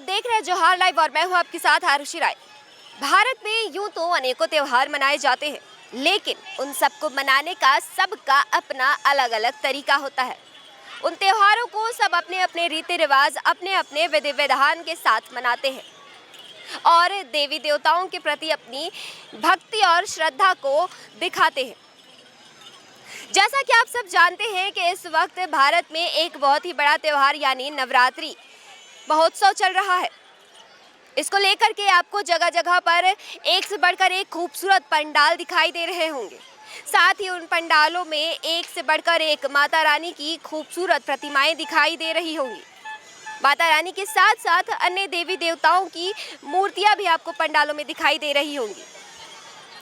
आप देख रहे हैं जोहार लाइव और मैं हूं आपके साथ आरुषि राय। भारत में यूं तो अनेकों त्योहार मनाए जाते हैं, लेकिन उन सबको मनाने का सबका अपना अलग अलग तरीका होता है। उन त्योहारों को सब अपने अपने रीति रिवाज, अपने अपने विधि विधान के साथ मनाते हैं और देवी देवताओं के प्रति अपनी भक्ति और श्रद्धा को दिखाते हैं। जैसा कि आप सब जानते हैं कि इस वक्त भारत में एक बहुत ही बड़ा त्योहार यानी नवरात्रि महोत्सव चल रहा है। इसको लेकर के आपको जगह जगह पर एक से बढ़कर एक खूबसूरत पंडाल दिखाई दे रहे होंगे। साथ ही उन पंडालों में एक से बढ़कर एक माता रानी की खूबसूरत प्रतिमाएं दिखाई दे रही होंगी। माता रानी के साथ साथ अन्य देवी देवताओं की मूर्तियां भी आपको पंडालों में दिखाई दे रही होंगी,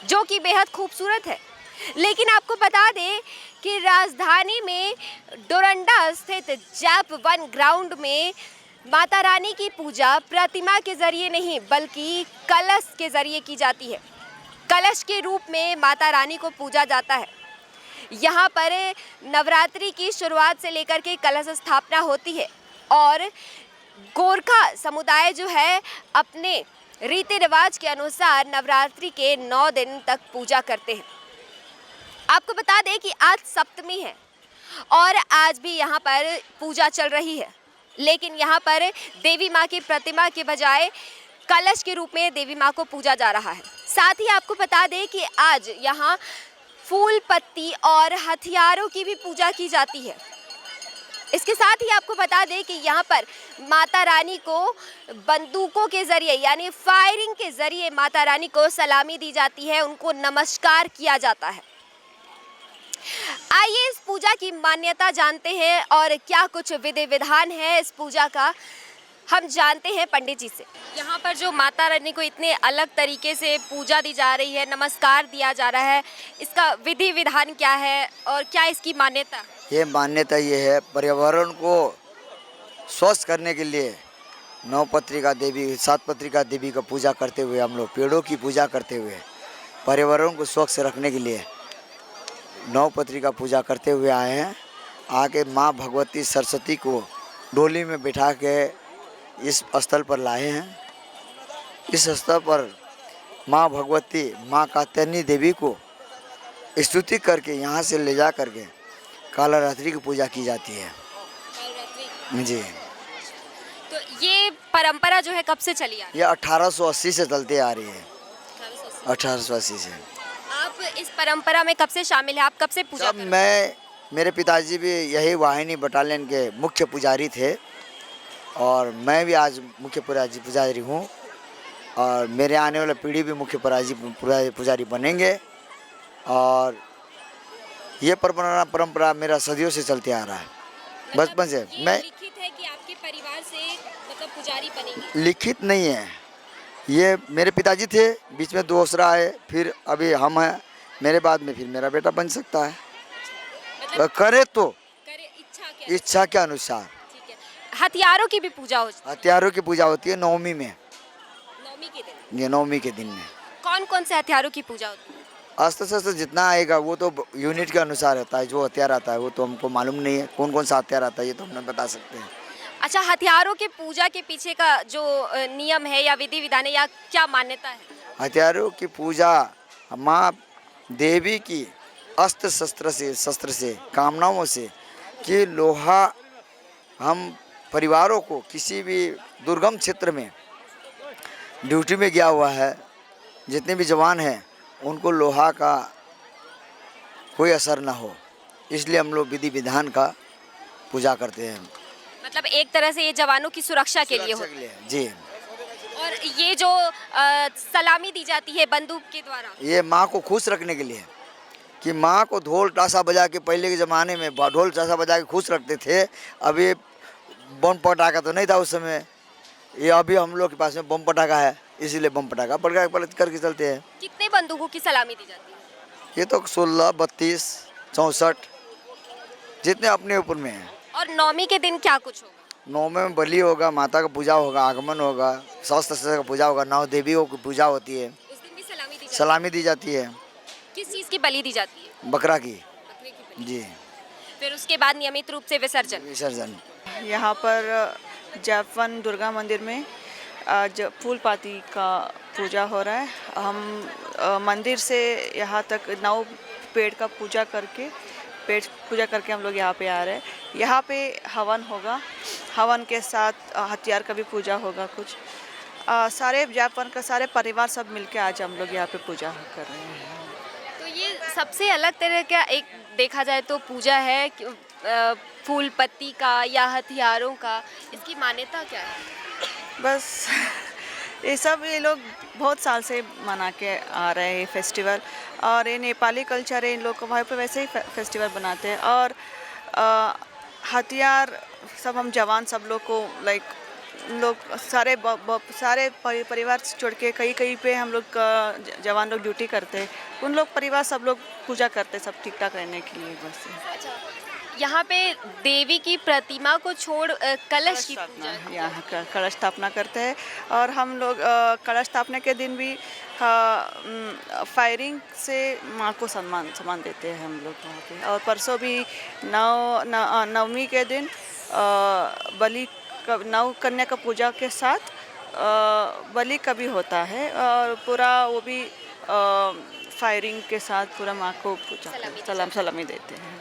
जो कि बेहद खूबसूरत है। लेकिन आपको बता दें कि राजधानी में डोरंडा स्थित जैप वन ग्राउंड में माता रानी की पूजा प्रतिमा के जरिए नहीं बल्कि कलश के जरिए की जाती है। कलश के रूप में माता रानी को पूजा जाता है। यहाँ पर नवरात्रि की शुरुआत से लेकर के कलश स्थापना होती है और गोरखा समुदाय जो है अपने रीति रिवाज के अनुसार नवरात्रि के 9 दिन तक पूजा करते हैं। आपको बता दें कि आज सप्तमी है और आज भी यहाँ पर पूजा चल रही है, लेकिन यहाँ पर देवी माँ की प्रतिमा के बजाय कलश के रूप में देवी माँ को पूजा जा रहा है। साथ ही आपको बता दें कि आज यहाँ फूल पत्ती और हथियारों की भी पूजा की जाती है। इसके साथ ही आपको बता दें कि यहाँ पर माता रानी को बंदूकों के जरिए यानी फायरिंग के जरिए माता रानी को सलामी दी जाती है, उनको नमस्कार किया जाता है। आइए इस पूजा की मान्यता जानते हैं और क्या कुछ विधि विधान है इस पूजा का, हम जानते हैं पंडित जी से। यहाँ पर जो माता रानी को इतने अलग तरीके से पूजा दी जा रही है, नमस्कार दिया जा रहा है, इसका विधि विधान क्या है और क्या इसकी मान्यता? ये मान्यता ये है, पर्यावरण को स्वस्थ करने के लिए 9 पत्रिका देवी 7 पत्रिका देवी का पूजा करते हुए हम लोग पेड़ों की पूजा करते हुए पर्यावरण को स्वच्छ रखने के लिए 9 पत्रिका पूजा करते हुए आए हैं। आके माँ भगवती सरस्वती को डोली में बिठा के इस स्थल पर लाए हैं। इस स्थल पर माँ भगवती माँ कात्यायनी देवी को स्तुति करके यहाँ से ले जा करके कालरात्रि की पूजा की जाती है। जी, तो ये परंपरा जो है कब से चली आ रही है? ये 1880 से चलते आ रही है। 1880 से। आप इस परंपरा में कब से शामिल हैं? आप कब से पूजा कर रहे हैं? मेरे पिताजी भी यही वाहिनी बटालियन के मुख्य पुजारी थे और मैं भी आज मुख्य पुजारी हूँ और मेरे आने वाला पीढ़ी भी मुख्य पुजारी बनेंगे और ये परंपरा मेरा सदियों से चलते आ रहा है, बचपन से। मैं लिखित है कि आपके परिवार से मतलब पुजारी बनेंगे? लिखित नहीं है, ये मेरे पिताजी थे, बीच में दूसरा आए, फिर अभी हम हैं, मेरे बाद में फिर मेरा बेटा बन सकता है, मतलब करे तो करे इच्छा के अनुसार। ठीक है। हथियारों की भी पूजा होती है? हथियारों की पूजा होती है नवमी में। नवमी के दिन? ये नवमी के दिन में। कौन कौन से हथियारों की पूजा होती है? अस्त्र शस्त्र जितना आएगा वो तो यूनिट के अनुसार होता है। जो हथियार आता है वो तो हमको मालूम नहीं है कौन कौन सा हथियार आता है, ये तो हम बता सकते हैं। अच्छा, हथियारों के पूजा के पीछे का जो नियम है या विधि विधान है या क्या मान्यता है? हथियारों की पूजा माँ देवी की अस्त्र शस्त्र से कामनाओं से कि लोहा हम परिवारों को किसी भी दुर्गम क्षेत्र में ड्यूटी में गया हुआ है, जितने भी जवान हैं उनको लोहा का कोई असर ना हो, इसलिए हम लोग विधि विधान का पूजा करते हैं। मतलब एक तरह से ये जवानों की सुरक्षा के लिए हो। जी। और ये जो सलामी दी जाती है बंदूक के द्वारा, ये माँ को खुश रखने के लिए कि माँ को ढोल टासा बजा के, पहले के ज़माने में ढोल टासा बजा के खुश रखते थे। अभी बम पटाखा तो नहीं था उस समय, ये अभी हम लोग के पास में बम पटाखा है, इसीलिए बम पटाखा पलट करके चलते हैं। कितने बंदूकों की सलामी दी जाती है? ये तो 16, 32, 64 जितने अपने ऊपर में है। और नवमी के दिन क्या कुछ होगा? नवमी में बलि होगा, माता का पूजा होगा, आगमन होगा, शस्त्र का पूजा होगा, 9 देवियों की पूजा होती है। उस दिन भी सलामी दी जाती है। किस चीज़ की बलि दी जाती है? बकरा की। बकरे की बलि। जी। फिर उसके बाद नियमित रूप से विसर्जन। विसर्जन। यहाँ पर जैप वन दुर्गा मंदिर में आज फूल पाती का पूजा हो रहा है। हम मंदिर से यहाँ तक 9 पेड़ का पूजा करके हम लोग यहाँ पे आ रहे हैं। यहाँ पे हवन होगा, हवन के साथ हथियार का भी पूजा होगा कुछ। सारे जापान का सारे परिवार सब मिलके आज हम लोग यहाँ पे पूजा कर रहे हैं। तो ये सबसे अलग तरह का एक देखा जाए तो पूजा है फूल पत्ती का या हथियारों का, इसकी मान्यता क्या है? बस ये लोग बहुत साल से मना के आ रहे हैं फेस्टिवल, और ये नेपाली कल्चर है, इन लोग को वहाँ पे वैसे ही फेस्टिवल बनाते हैं। और हथियार सब हम जवान सब लोग को लाइक लोग सारे परिवार छोड़ के कहीं पे हम लोग जवान लोग ड्यूटी करते हैं, उन लोग परिवार सब लोग पूजा करते हैं सब ठीक ठाक रहने के लिए बस। अच्छा, यहाँ पे देवी की प्रतिमा को छोड़ कलश की पूजा यहाँ कलश स्थापना करते हैं। और हम लोग कलश स्थापना के दिन भी फायरिंग से माँ को सम्मान देते हैं हम लोग वहाँ पे। और परसों भी नवमी के दिन नव कन्या का पूजा के साथ बलि का भी होता है, और पूरा वो भी फायरिंग के साथ पूरा माँ को पूजा सलामी देते हैं।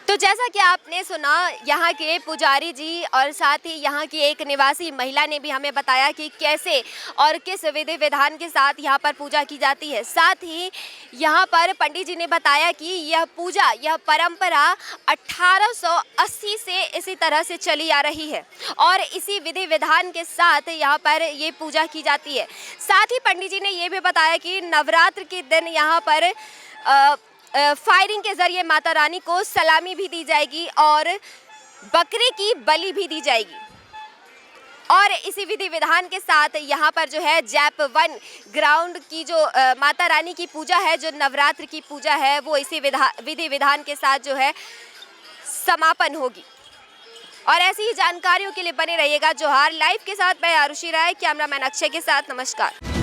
तो जैसा कि आपने सुना यहाँ के पुजारी जी और साथ ही यहाँ की एक निवासी महिला ने भी हमें बताया कि कैसे और किस विधि विधान के साथ यहाँ पर पूजा की जाती है। साथ ही यहाँ पर पंडित जी ने बताया कि यह पूजा, यह परंपरा 1880 से इसी तरह से चली आ रही है और इसी विधि विधान के साथ यहाँ पर ये पूजा की जाती है। साथ ही पंडित जी ने ये भी बताया कि नवरात्र के दिन यहाँ पर फायरिंग के जरिए माता रानी को सलामी भी दी जाएगी और बकरे की बलि भी दी जाएगी। और इसी विधि विधान के साथ यहाँ पर जो है जैप 1 ग्राउंड की जो माता रानी की पूजा है, जो नवरात्र की पूजा है, वो इसी विधि विधान के साथ जो है समापन होगी। और ऐसी ही जानकारियों के लिए बने रहिएगा जोहार लाइव के साथ। मैं आरुषि राय, कैमरामैन अक्षय के साथ। नमस्कार।